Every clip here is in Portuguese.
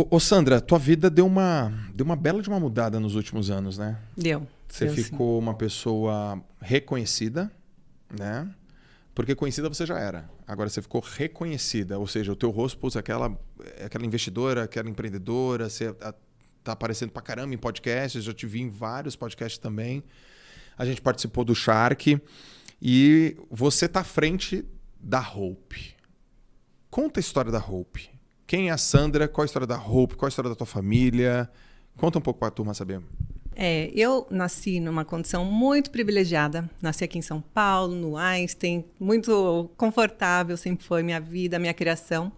Ô, Sandra, tua vida deu uma bela de uma mudada nos últimos anos, né? Deu. Você Deu, ficou uma pessoa reconhecida, né? Porque conhecida você já era. Agora você ficou reconhecida, ou seja, o teu rosto, pô, aquela investidora, aquela empreendedora, você tá aparecendo pra caramba em podcasts, já te vi em vários podcasts também. A gente participou do Shark e você tá à frente da Hope. Conta a história da Hope. Quem é a Sandra? Qual a história da Hope? Qual a história da tua família? Conta um pouco pra turma saber. Eu nasci numa condição muito privilegiada. Nasci aqui em São Paulo, no Einstein, muito confortável, sempre foi minha vida, minha criação.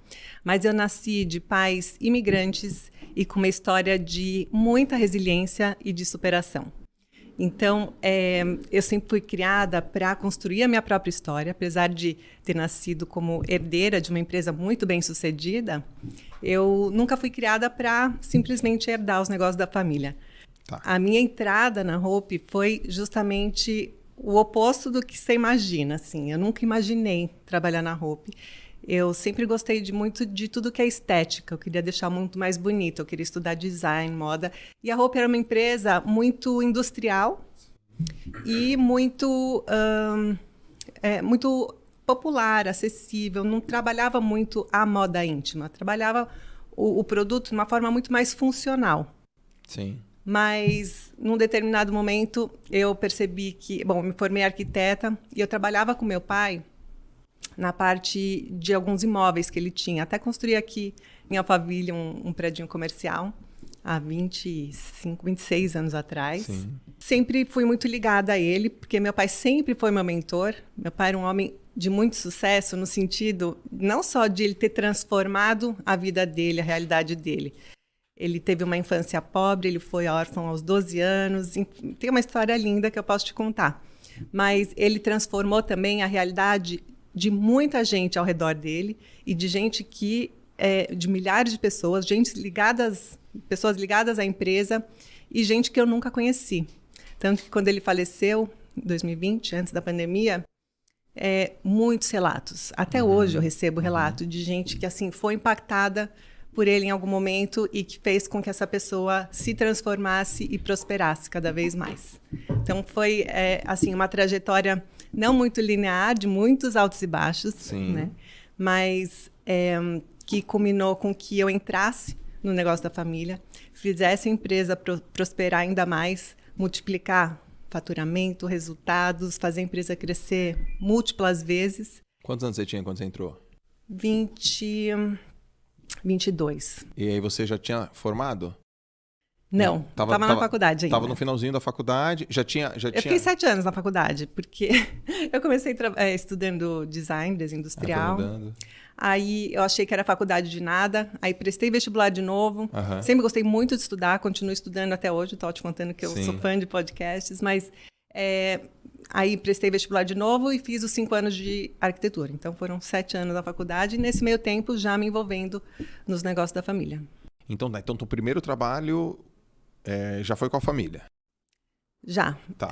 Mas eu nasci de pais imigrantes e com uma história de muita resiliência e de superação. Então, eu sempre fui criada para construir a minha própria história. Apesar de ter nascido como herdeira de uma empresa muito bem-sucedida, eu nunca fui criada para simplesmente herdar os negócios da família. Tá. A minha entrada na Hope foi justamente o oposto do que você imagina. Assim. Eu nunca imaginei trabalhar na Hope. Eu sempre gostei muito de tudo que é estética. Eu queria deixar muito mais bonito. Eu queria estudar design, moda. E a Hope era uma empresa muito industrial e muito popular, acessível. Não trabalhava muito a moda íntima. Trabalhava o produto de uma forma muito mais funcional. Sim. Mas, num determinado momento, eu percebi que... Bom, eu me formei arquiteta e eu trabalhava com meu pai na parte de alguns imóveis que ele tinha. Até construí aqui em Alphaville um prédio comercial há 26 anos atrás. Sim. Sempre fui muito ligada a ele, porque meu pai sempre foi meu mentor. Meu pai era um homem de muito sucesso no sentido não só de ele ter transformado a vida dele, a realidade dele. Ele teve uma infância pobre, ele foi órfão aos 12 anos. Tem uma história linda que eu posso te contar. Mas ele transformou também a realidade de muita gente ao redor dele e de gente de milhares de pessoas, pessoas ligadas à empresa e gente que eu nunca conheci. Tanto que quando ele faleceu, em 2020, antes da pandemia, muitos relatos. Até hoje eu recebo relato de gente que assim foi impactada por ele em algum momento e que fez com que essa pessoa se transformasse e prosperasse cada vez mais. Então foi assim uma trajetória não muito linear, de muitos altos e baixos, Sim. né? Mas que culminou com que eu entrasse no negócio da família, fizesse a empresa prosperar ainda mais, multiplicar faturamento, resultados, fazer a empresa crescer múltiplas vezes. Quantos anos você tinha quando você entrou? 22. E aí você já tinha formado? Não, estava na faculdade ainda. Estava no finalzinho da faculdade, já tinha... Eu fiquei 7 anos na faculdade, porque eu comecei estudando design industrial. Aí eu achei que era faculdade de nada, aí prestei vestibular de novo. Sempre gostei muito de estudar, continuo estudando até hoje, estou te contando que eu sou fã de podcasts, mas aí prestei vestibular de novo e fiz os 5 anos de arquitetura. Então foram 7 anos na faculdade e nesse meio tempo já me envolvendo nos negócios da família. Então teu primeiro trabalho já foi com a família? Já. Tá.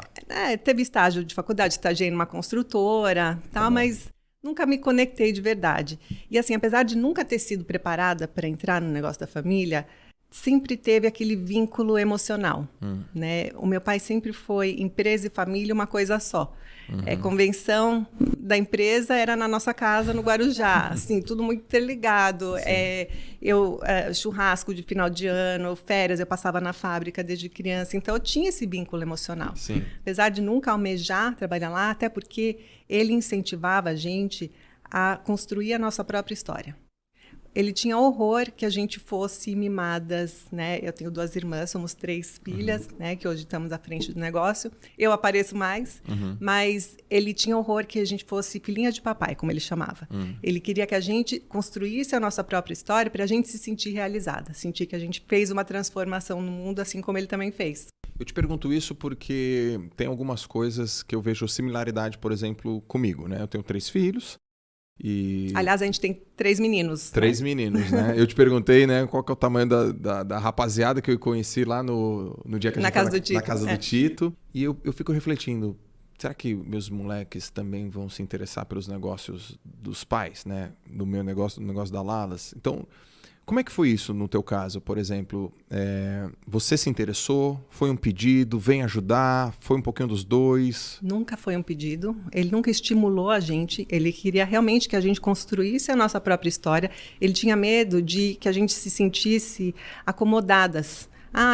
Teve estágio de faculdade, estagiei numa construtora, mas nunca me conectei de verdade. E assim, apesar de nunca ter sido preparada para entrar no negócio da família, sempre teve aquele vínculo emocional, né? O meu pai sempre foi empresa e família uma coisa só. Convenção da empresa era na nossa casa, no Guarujá, assim, tudo muito interligado. Churrasco de final de ano, férias, eu passava na fábrica desde criança, então eu tinha esse vínculo emocional. Sim. Apesar de nunca almejar trabalhar lá, até porque ele incentivava a gente a construir a nossa própria história. Ele tinha horror que a gente fosse mimadas, né? Eu tenho 2 irmãs, somos 3 filhas, né? Que hoje estamos à frente do negócio. Eu apareço mais, mas ele tinha horror que a gente fosse filhinha de papai, como ele chamava. Ele queria que a gente construísse a nossa própria história para a gente se sentir realizada, sentir que a gente fez uma transformação no mundo, assim como ele também fez. Eu te pergunto isso porque tem algumas coisas que eu vejo similaridade, por exemplo, comigo, né? Eu tenho 3 filhos. Aliás, a gente tem 3 meninos. 3 meninos, né? Eu te perguntei, né, qual que é o tamanho da rapaziada que eu conheci lá no dia que a gente foi na casa do Tito. E eu fico refletindo, será que meus moleques também vão se interessar pelos negócios dos pais, né? Do meu negócio, do negócio da Lalas? Então, Como é que foi isso no teu caso, por exemplo? Você se interessou? Foi um pedido? Vem ajudar? Foi um pouquinho dos dois? Nunca foi um pedido. Ele nunca estimulou a gente. Ele queria realmente que a gente construísse a nossa própria história. Ele tinha medo de que a gente se sentisse acomodadas.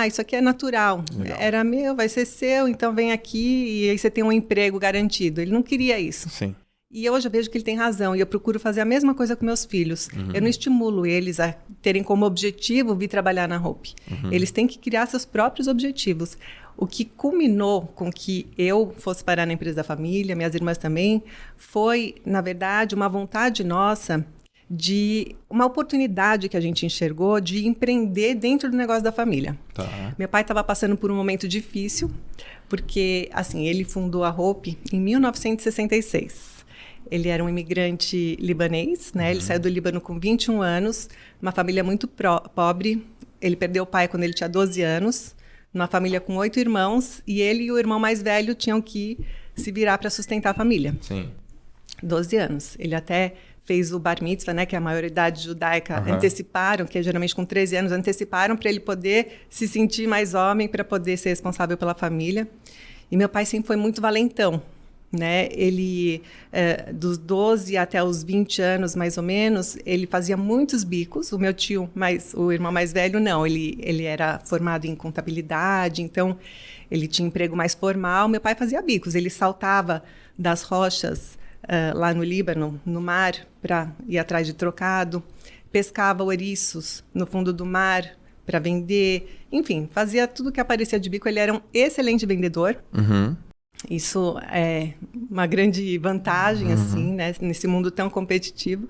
Isso aqui é natural. Legal. Era meu, vai ser seu, então vem aqui e aí você tem um emprego garantido. Ele não queria isso. Sim. E hoje eu vejo que ele tem razão e eu procuro fazer a mesma coisa com meus filhos. Eu não estimulo eles a terem como objetivo vir trabalhar na Hope. Eles têm que criar seus próprios objetivos. O que culminou com que eu fosse parar na empresa da família, minhas irmãs também, foi, na verdade, uma vontade nossa de uma oportunidade que a gente enxergou de empreender dentro do negócio da família. Tá. Meu pai estava passando por um momento difícil, porque assim, ele fundou a Hope em 1966. Ele era um imigrante libanês, né? Ele saiu do Líbano com 21 anos, uma família muito pobre. Ele perdeu o pai quando ele tinha 12 anos, numa família com 8 irmãos, e ele e o irmão mais velho tinham que se virar para sustentar a família. Sim. 12 anos. Ele até fez o bar mitzvah, né, que é a maioridade judaica, anteciparam, que é geralmente com 13 anos, anteciparam para ele poder se sentir mais homem, para poder ser responsável pela família. E meu pai sempre foi muito valentão. Né? Ele, dos 12 até os 20 anos, mais ou menos, ele fazia muitos bicos. O meu tio, o irmão mais velho, não. Ele era formado em contabilidade, então ele tinha emprego mais formal. Meu pai fazia bicos. Ele saltava das rochas lá no Líbano, no mar, para ir atrás de trocado. Pescava ouriços no fundo do mar para vender. Enfim, fazia tudo que aparecia de bico. Ele era um excelente vendedor. Isso é uma grande vantagem, assim, né, nesse mundo tão competitivo.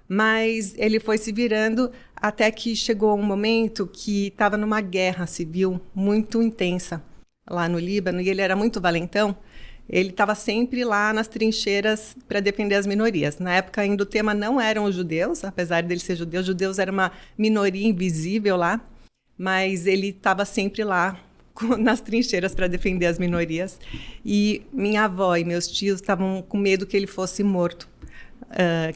Mas ele foi se virando até que chegou um momento que estava numa guerra civil muito intensa lá no Líbano, e ele era muito valentão. Ele estava sempre lá nas trincheiras para defender as minorias. Na época, ainda o tema não eram os judeus, apesar dele ser judeu. Os judeus eram uma minoria invisível lá, mas ele estava sempre lá nas trincheiras para defender as minorias. E minha avó e meus tios estavam com medo que ele fosse morto,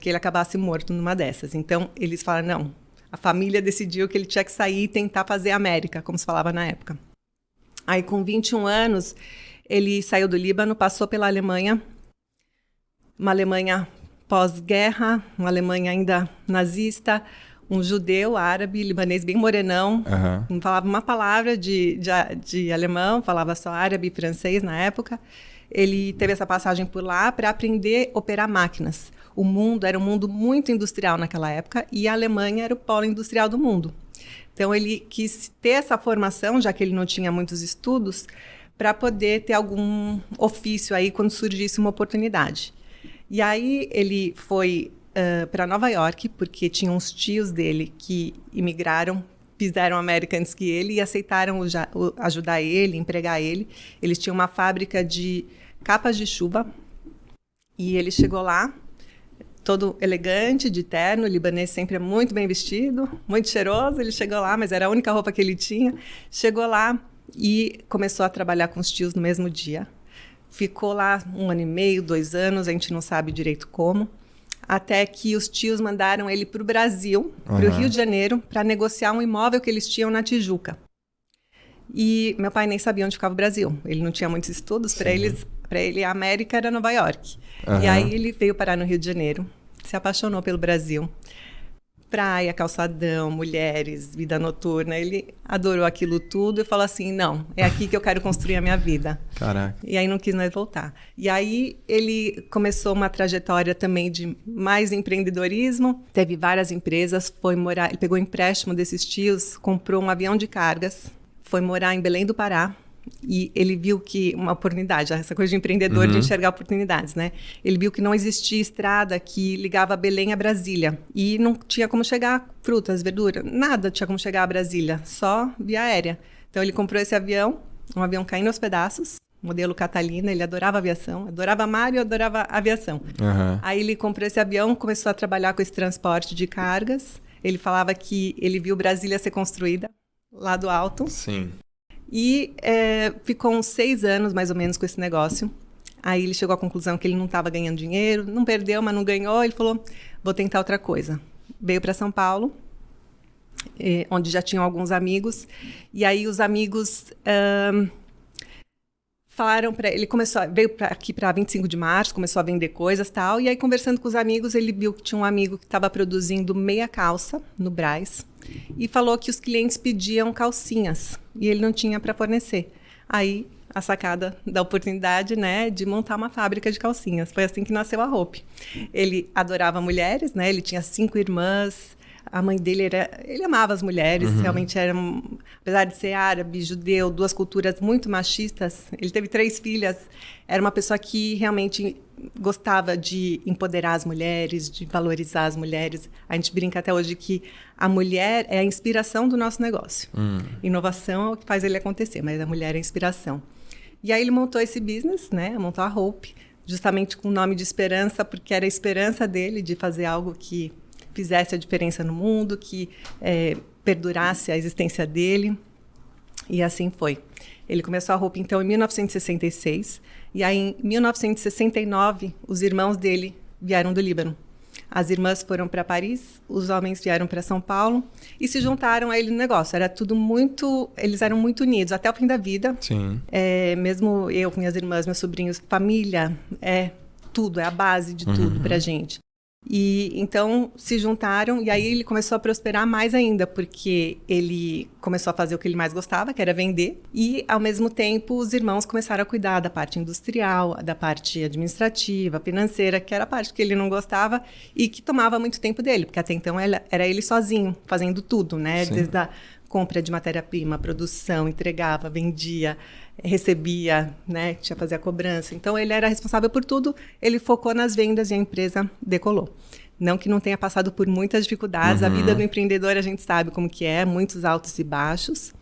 que ele acabasse morto numa dessas. Então, eles falaram, não, a família decidiu que ele tinha que sair e tentar fazer América, como se falava na época. Aí, com 21 anos, ele saiu do Líbano, passou pela Alemanha, uma Alemanha pós-guerra, uma Alemanha ainda nazista, um judeu árabe, libanês, bem morenão, não falava uma palavra de alemão, falava só árabe e francês na época. Ele teve essa passagem por lá para aprender a operar máquinas. O mundo era um mundo muito industrial naquela época e a Alemanha era o polo industrial do mundo. Então, ele quis ter essa formação, já que ele não tinha muitos estudos, para poder ter algum ofício aí quando surgisse uma oportunidade. E aí ele foi para Nova York, porque tinha uns tios dele que imigraram, fizeram América antes que ele e aceitaram ajudar ele, empregar ele. Eles tinham uma fábrica de capas de chuva e ele chegou lá, todo elegante, de terno, o libanês sempre é muito bem vestido, muito cheiroso. Ele chegou lá, mas era a única roupa que ele tinha. Chegou lá e começou a trabalhar com os tios no mesmo dia. Ficou lá 1 ano e meio, 2 anos, a gente não sabe direito como. Até que os tios mandaram ele para o Brasil, para o Rio de Janeiro, para negociar um imóvel que eles tinham na Tijuca. E meu pai nem sabia onde ficava o Brasil. Ele não tinha muitos estudos. Para ele, a América era Nova York. E aí ele veio parar no Rio de Janeiro, se apaixonou pelo Brasil. Praia, calçadão, mulheres, vida noturna. Ele adorou aquilo tudo e falou assim, não, é aqui que eu quero construir a minha vida. Caraca. E aí não quis mais voltar. E aí ele começou uma trajetória também de mais empreendedorismo. Teve várias empresas, foi morar, ele pegou empréstimo desses tios, comprou um avião de cargas, foi morar em Belém do Pará. E ele viu que uma oportunidade, essa coisa de empreendedor, de enxergar oportunidades, né? Ele viu que não existia estrada que ligava Belém a Brasília. E não tinha como chegar frutas, verduras, nada tinha como chegar a Brasília, só via aérea. Então ele comprou esse avião, um avião caindo aos pedaços, modelo Catalina, ele adorava aviação, adorava mar e adorava aviação. Aí ele comprou esse avião, começou a trabalhar com esse transporte de cargas. Ele falava que ele viu Brasília ser construída lá do alto. Sim. E ficou uns 6 anos, mais ou menos, com esse negócio. Aí ele chegou à conclusão que ele não estava ganhando dinheiro, não perdeu, mas não ganhou. Ele falou, vou tentar outra coisa. Veio para São Paulo, onde já tinham alguns amigos. E aí os amigos falaram para ele, veio aqui para 25 de março, começou a vender coisas e tal. E aí, conversando com os amigos, ele viu que tinha um amigo que estava produzindo meia calça no Brás e falou que os clientes pediam calcinhas e ele não tinha para fornecer. Aí, a sacada da oportunidade, né, de montar uma fábrica de calcinhas. Foi assim que nasceu a Hope. Ele adorava mulheres, né? Ele tinha 5 irmãs. A mãe dele ele amava as mulheres, realmente era, apesar de ser árabe, judeu, 2 culturas muito machistas. Ele teve 3 filhas. Era uma pessoa que realmente gostava de empoderar as mulheres, de valorizar as mulheres. A gente brinca até hoje que a mulher é a inspiração do nosso negócio. Inovação é o que faz ele acontecer, mas a mulher é a inspiração. E aí ele montou esse business, né? Montou a Hope, justamente com o nome de esperança, porque era a esperança dele de fazer algo que fizesse a diferença no mundo, que perdurasse a existência dele. E assim foi. Ele começou a Hope, então, em 1966. E aí, em 1969, os irmãos dele vieram do Líbano. As irmãs foram para Paris, os homens vieram para São Paulo e se juntaram a ele no negócio. Era tudo muito... Eles eram muito unidos até o fim da vida. Sim. Mesmo eu, com minhas irmãs, meus sobrinhos, família é tudo, é a base de tudo para a gente. E então se juntaram e aí ele começou a prosperar mais ainda, porque ele começou a fazer o que ele mais gostava, que era vender, e ao mesmo tempo os irmãos começaram a cuidar da parte industrial, da parte administrativa, financeira, que era a parte que ele não gostava e que tomava muito tempo dele, porque até então era ele sozinho fazendo tudo, né? Sim. Desde a compra de matéria-prima, produção, entregava, vendia, recebia, né? Tinha que fazer a cobrança. Então, ele era responsável por tudo, ele focou nas vendas e a empresa decolou. Não que não tenha passado por muitas dificuldades, a vida do empreendedor a gente sabe como que é, muitos altos e baixos,